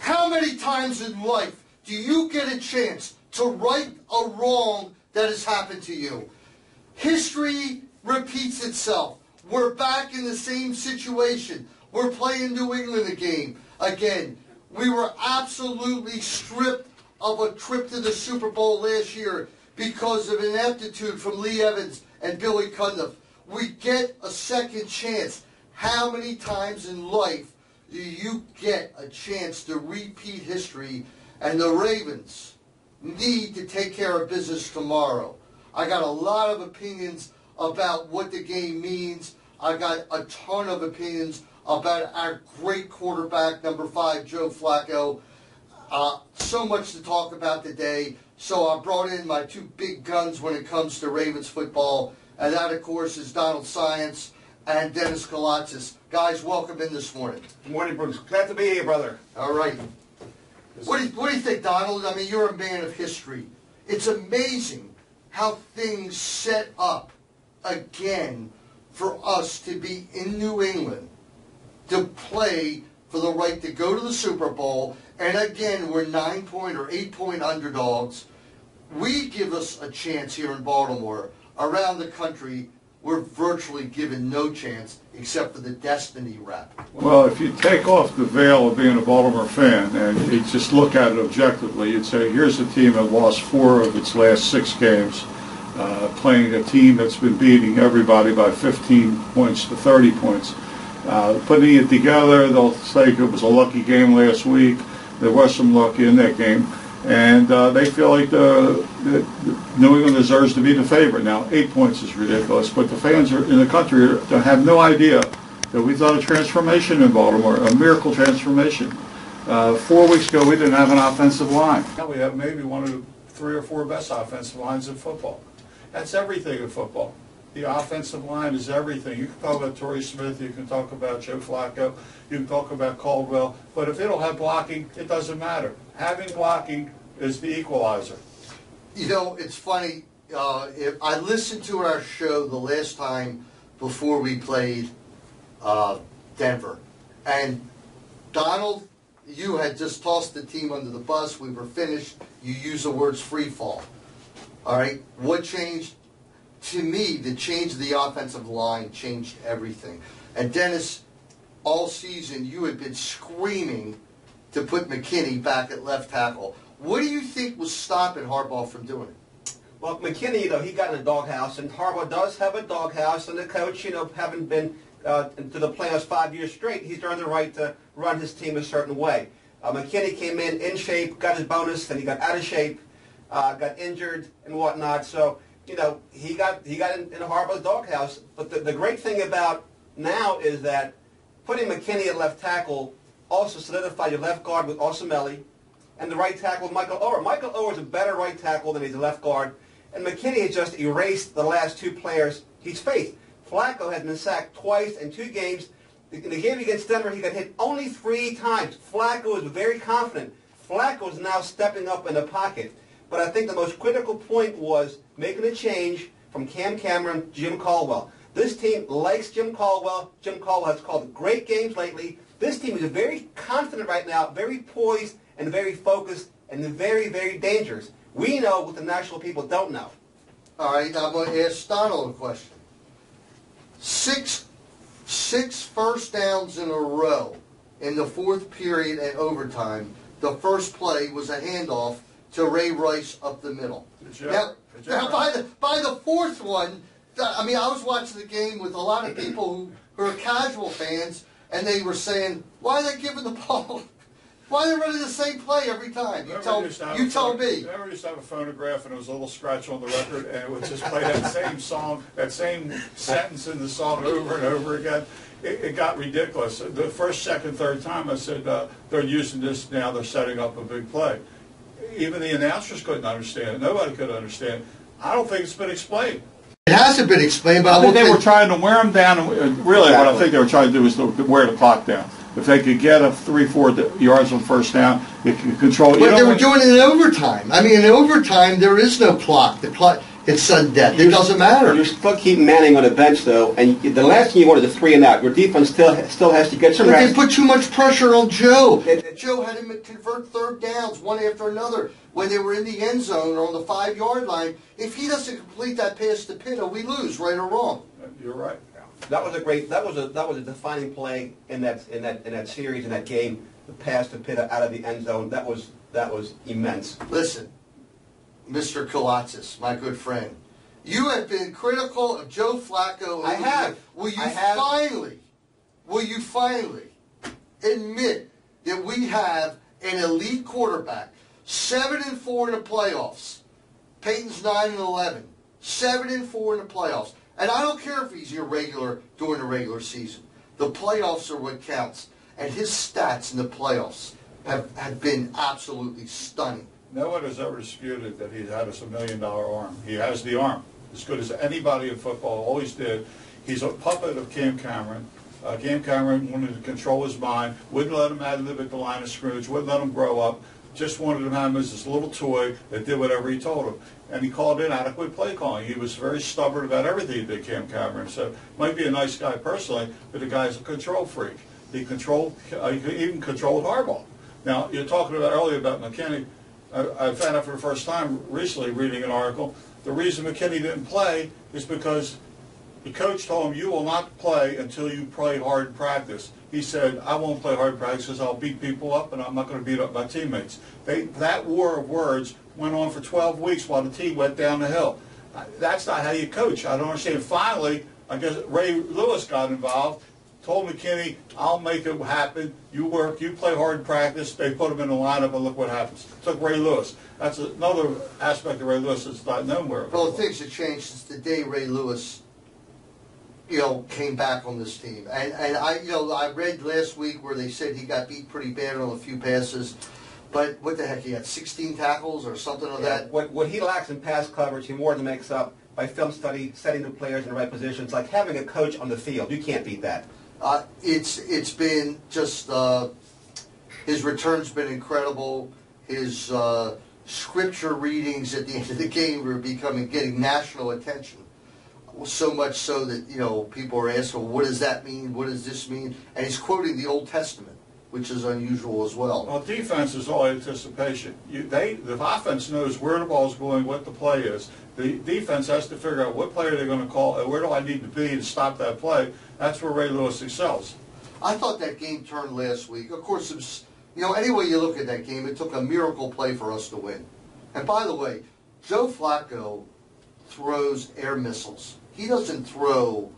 How many times in life do you get a chance to right a wrong that has happened to you? History repeats itself. We're back in the same situation. We're playing New England again. We were absolutely stripped of a trip to the Super Bowl last year because of ineptitude from Lee Evans and Billy Cundiff. We get a second chance. How many times in life do you get a chance to repeat history? And the Ravens need to take care of business tomorrow. I got a lot of opinions about what the game means. I got a ton of opinions about our great quarterback, number 5, Joe Flacco. So much to talk about today. So I brought in my two big guns when it comes to Ravens football. And that, of course, is Donald Saiontz and Dennis Koulatsos. Guys, welcome in this morning. Good morning, Bruce. Glad to be here, brother. All right. What do you think, Donald? I mean, you're a man of history. It's amazing how things set up again for us to be in New England to play for the right to go to the Super Bowl. And again, we're 9-point or 8-point underdogs. We give us a chance here in Baltimore. Around the country, we're virtually given no chance except for the Destiny rep. Well, if you take off the veil of being a Baltimore fan and you just look at it objectively, you'd say here's a team that lost 4 of its last 6 games, playing a team that's been beating everybody by 15 points to 30 points. Putting it together, they'll say it was a lucky game last week. There was some luck in that game. And they feel like the New England deserves to be the favorite. Now, 8 points is ridiculous, but the fans in the country have no idea that we thought a transformation in Baltimore, a miracle transformation. 4 weeks ago, we didn't have an offensive line. Now we have maybe one of the 3 or 4 best offensive lines in football. That's everything in football. The offensive line is everything. You can talk about Torrey Smith, you can talk about Joe Flacco, you can talk about Caldwell, but if they don't have blocking, it doesn't matter. Having blocking is the equalizer. You know, it's funny. If I listened to our show the last time before we played Denver, and Donald, you had just tossed the team under the bus. We were finished. You used the words free fall. All right. What changed? To me, the change of the offensive line changed everything. And Dennis, all season you had been screaming to put McKinney back at left tackle. What do you think was stopping Harbaugh from doing it? Well, McKinney, he got in a doghouse, and Harbaugh does have a doghouse, and the coach, having been to the playoffs 5 years straight, he's earned the right to run his team a certain way. McKinney came in shape, got his bonus, then he got out of shape, got injured and whatnot. So, he got in Harbaugh's doghouse. But the great thing about now is that putting McKinney at left tackle also solidified your left guard with Osamelli and the right tackle with Michael Oher. Michael Oher is a better right tackle than he's a left guard. And McKinney has just erased the last 2 players he's faced. Flacco has been sacked twice in 2 games. In the game against Denver, he got hit only 3 times. Flacco is very confident. Flacco is now stepping up in the pocket. But I think the most critical point was making a change from Cam Cameron to Jim Caldwell. This team likes Jim Caldwell. Jim Caldwell has called great games lately. This team is very confident right now, very poised and very focused and very, very dangerous. We know what the national people don't know. All right, I'm going to ask Donald a question. 6 first downs in a row in the 4th period and overtime. The first play was a handoff to Ray Rice up the middle. Now by the 4th one, I mean, I was watching the game with a lot of people who are casual fans, and they were saying, why are they giving the ball? Why are they running the same play every time? You tell me. Remember, we used to have a phonograph, and there was a little scratch on the record, and it would just play that same song, that same sentence in the song over and over again. It got ridiculous. The first, second, third time, I said, they're using this now, they're setting up a big play. Even the announcers couldn't understand it. Nobody could understand it. I don't think it's been explained. It hasn't been explained, but I think they were trying to wear them down. Really, what I think they were trying to do was to wear the clock down. If they could get a 3-4 yards on first down, it could control. But they were doing it in overtime. I mean, in overtime, there is no clock. If It's sudden death. It doesn't matter. You still keep Manning on the bench, though, and the last thing you want is a 3 and out. Your defense still has to get some But rest. they put too much pressure on Joe. Joe had him convert third downs one after another when they were in the end zone or on the 5-yard line. If he doesn't complete that pass to Pitta, we lose, right or wrong. You're right. That was a defining play in that series, in that game. The pass to Pitta out of the end zone. That was immense. Listen, Mr. Koulatsos, my good friend, you have been critical of Joe Flacco. I have. Will you finally admit that we have an elite quarterback, 7-4 in the playoffs? Peyton's 9-11, 7-4 in the playoffs. And I don't care if he's irregular during the regular season. The playoffs are what counts. And his stats in the playoffs have been absolutely stunning. No one has ever disputed that he had a $1 million arm. He has the arm, as good as anybody in football always did. He's a puppet of Cam Cameron. Cam Cameron wanted to control his mind, wouldn't let him live at the line of scrimmage, wouldn't let him grow up, just wanted him to have him as this little toy that did whatever he told him. And he called inadequate play calling. He was very stubborn about everything he did, Cam Cameron. So might be a nice guy personally, but the guy's a control freak. He even controlled Harbaugh. Now, you're talking about earlier about McKinney. I found out for the first time recently reading an article, the reason McKinney didn't play is because the coach told him, you will not play until you play hard in practice. He said, I won't play hard in practice because I'll beat people up and I'm not going to beat up my teammates. That war of words went on for 12 weeks while the team went down the hill. That's not how you coach. I don't understand. Finally, I guess Ray Lewis got involved, told McKinney, I'll make it happen. You work, you play hard in practice. They put him in the lineup, and look what happens. Took Ray Lewis. That's another aspect of Ray Lewis that's not known where. Well, things have changed since the day Ray Lewis, came back on this team. And I read last week where they said he got beat pretty bad on a few passes. But what the heck, he had 16 tackles or something like that? What he lacks in pass coverage, he more than makes up by film study, setting the players in the right positions. Like having a coach on the field. You can't beat that. It's been just his return's been incredible. His scripture readings at the end of the game were getting national attention. So much so that people are asking, what does that mean? What does this mean? And he's quoting the Old Testament, which is unusual as well. Well, defense is all anticipation. The offense knows where the ball's going, what the play is. The defense has to figure out what play are they going to call, and where do I need to be to stop that play. That's where Ray Lewis excels. I thought that game turned last week. Of course, it was, any way you look at that game, it took a miracle play for us to win. And by the way, Joe Flacco throws air missiles. He doesn't throw.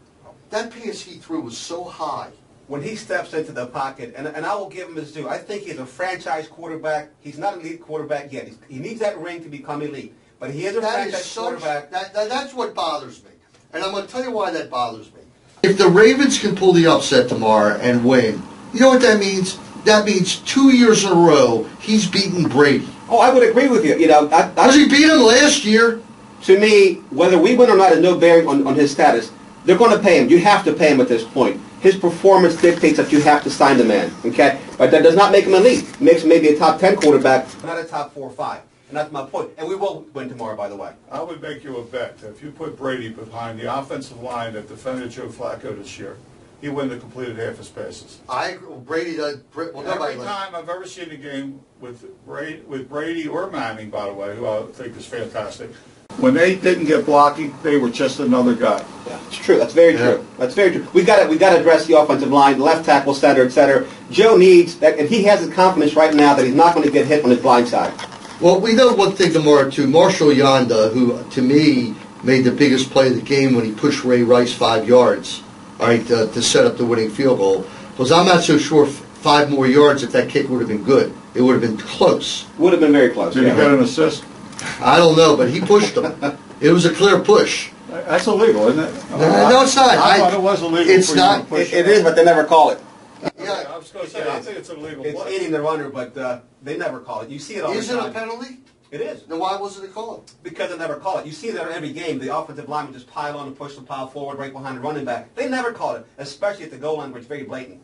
That pass he threw was so high. When he steps into the pocket, and I will give him his due, I think he's a franchise quarterback. He's not an elite quarterback yet. He needs that ring to become elite. But he is a franchise quarterback. That's what bothers me. And I'm going to tell you why that bothers me. If the Ravens can pull the upset tomorrow and win, you know what that means? That means 2 years in a row he's beaten Brady. Oh, I would agree with you. Does he beat him last year? To me, whether we win or not has no bearing on his status. They're going to pay him. You have to pay him at this point. His performance dictates that you have to sign the man. Okay? But that does not make him elite. It makes him maybe a top 10 quarterback, not a top 4 or 5. And that's my point. And we will win tomorrow, by the way. I would make you a bet that if you put Brady behind the offensive line that defended Joe Flacco this year, he wouldn't have completed half his passes. Brady does. Every time I've ever seen a game with Brady or Manning, by the way, who I think is fantastic, when they didn't get blocking, they were just another guy. Yeah, it's true. That's very true. That's very true. We got to address the offensive line, left tackle, center, etc. Joe needs that, and he has the confidence right now that he's not going to get hit on his blind side. Well, we know one thing tomorrow too. Marshall Yanda, who to me made the biggest play of the game when he pushed Ray Rice 5 yards, all right, to set up the winning field goal. Because I'm not so sure 5 more yards if that kick would have been good. It would have been close. Would have been very close. Did he get an assist? I don't know, but he pushed him. It was a clear push. That's illegal, isn't it? No, it's not. I thought it was illegal. It's not. It is, but they never call it. Yeah, I was going to say, I think it's illegal. It's eating the runner, but they never call it. You see it all the time. Is it a penalty? It is. Then why wasn't it called? Because they never call it. You see that in every game. The offensive linemen just pile on and push the pile forward right behind the running back. They never call it, especially at the goal line where it's very blatant.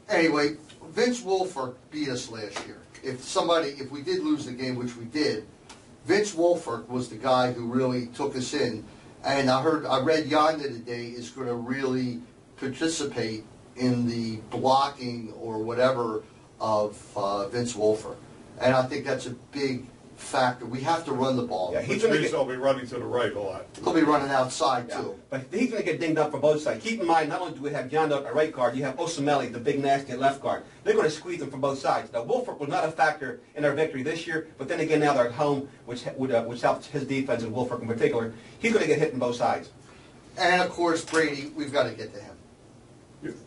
Anyway, Vince Wilfork beat us last year. If we did lose the game, which we did, Vince Wilfork was the guy who really took us in, and I read Yonda today is going to really participate in the blocking or whatever of Vince Wilfork, and I think that's a big factor. We have to run the ball. Yeah, Which means they'll be running to the right a lot. They'll be running outside too. But he's going to get dinged up for both sides. Keep in mind, not only do we have Yonda at right guard, you have Osamele, the big nasty at left guard. They're going to squeeze him from both sides. Now, Wilfork was not a factor in our victory this year, but then again, now they're at home, which helps his defense and Wilfork in particular. He's going to get hit from both sides. And of course, Brady, we've got to get to him.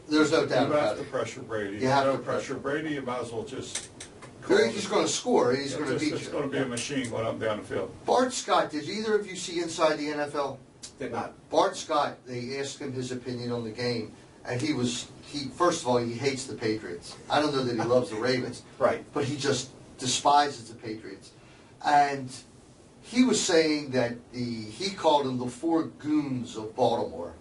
There's no doubt about it. You have to pressure Brady. You have to pressure Brady. You might as well just. He's going to score. He's going to beat you. It's going to be a machine going up and down the field. Bart Scott, did either of you see Inside the NFL? Did not. Bart Scott, they asked him his opinion on the game, and first of all, he hates the Patriots. I don't know that he loves the Ravens. Right. But he just despises the Patriots. And he was saying that he called them the four goons of Baltimore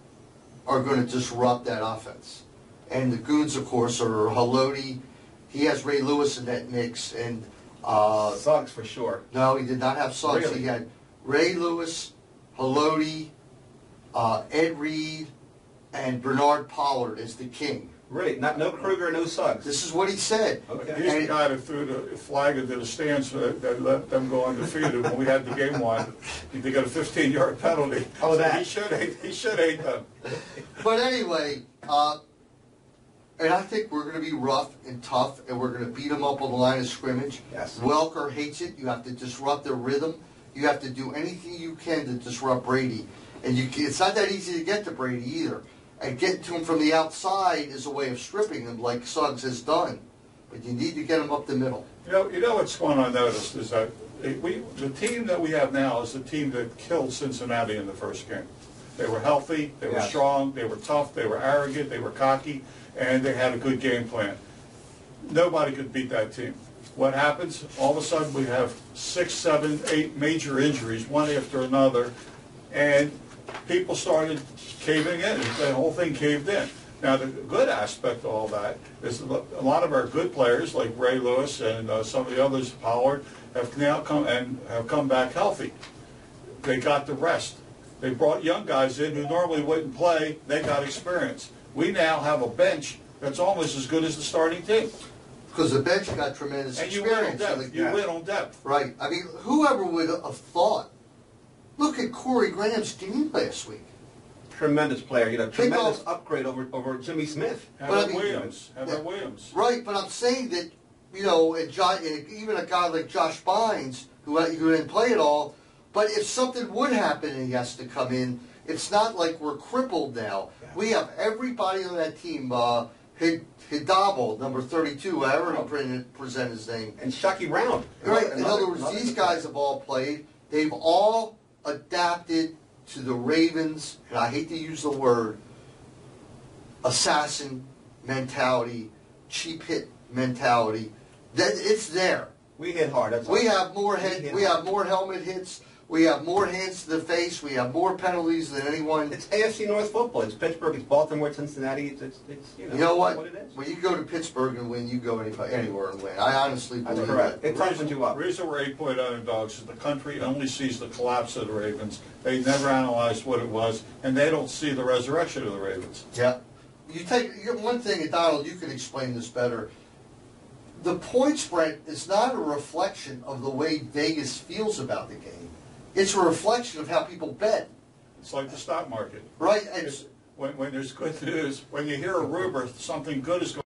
are going to disrupt that offense. And the goons, of course, are Haloti. He has Ray Lewis in that mix, and Suggs for sure. No, he did not have Suggs. Really? He had Ray Lewis, Haloti, Ed Reed, and Bernard Pollard as the king. Really? No Kruger, no Suggs. This is what he said. Okay. He's the guy that threw the flag into the stands that let them go undefeated when we had the game won. They got a 15-yard penalty. Oh, that. He should hate them. But anyway, and I think we're going to be rough and tough, and we're going to beat them up on the line of scrimmage. Yes. Welker hates it. You have to disrupt their rhythm. You have to do anything you can to disrupt Brady. And it's not that easy to get to Brady either. And getting to him from the outside is a way of stripping him, like Suggs has done. But you need to get him up the middle. You know what's going on notice is that the team that we have now is the team that killed Cincinnati in the first game. They were healthy, they were strong, they were tough, they were arrogant, they were cocky, and they had a good game plan. Nobody could beat that team. What happens? All of a sudden we have 6, 7, 8 major injuries, one after another, and people started caving in. The whole thing caved in. Now, the good aspect of all that is a lot of our good players, like Ray Lewis and some of the others, Pollard, have now come back healthy. They got the rest. They brought young guys in who normally wouldn't play. They got experience. We now have a bench that's almost as good as the starting team. Because the bench got tremendous experience. And you win on depth. Right. I mean, whoever would have thought? Look at Corey Graham's game last week. Tremendous player. Tremendous upgrade over Jimmy Smith. How about Williams? Right, but I'm saying that, and even a guy like Josh Bynes, who didn't play at all, but if something would happen and he has to come in, it's not like we're crippled now. Yeah. We have everybody on that team. Hidabo, number 32, I already present his name. And Shucky Brown. Right. In other words, these guys have all played. They've all adapted to the Ravens, and I hate to use the word, assassin mentality, cheap hit mentality. That it's there. We hit hard. We have more helmet hits. We have more hands to the face. We have more penalties than anyone. It's AFC North football. It's Pittsburgh. It's Baltimore. It's Cincinnati. It's you know what? It is. When you go to Pittsburgh and win, you go anywhere and win. I honestly believe that. It tightens you up. The reason we're 8-point underdogs is the country only sees the collapse of the Ravens. They never analyzed what it was, and they don't see the resurrection of the Ravens. Yeah. You take one thing, and Donald, you can explain this better. The point spread is not a reflection of the way Vegas feels about the game. It's a reflection of how people bet. It's like the stock market. Right. When there's good news, when you hear a rumor, something good is going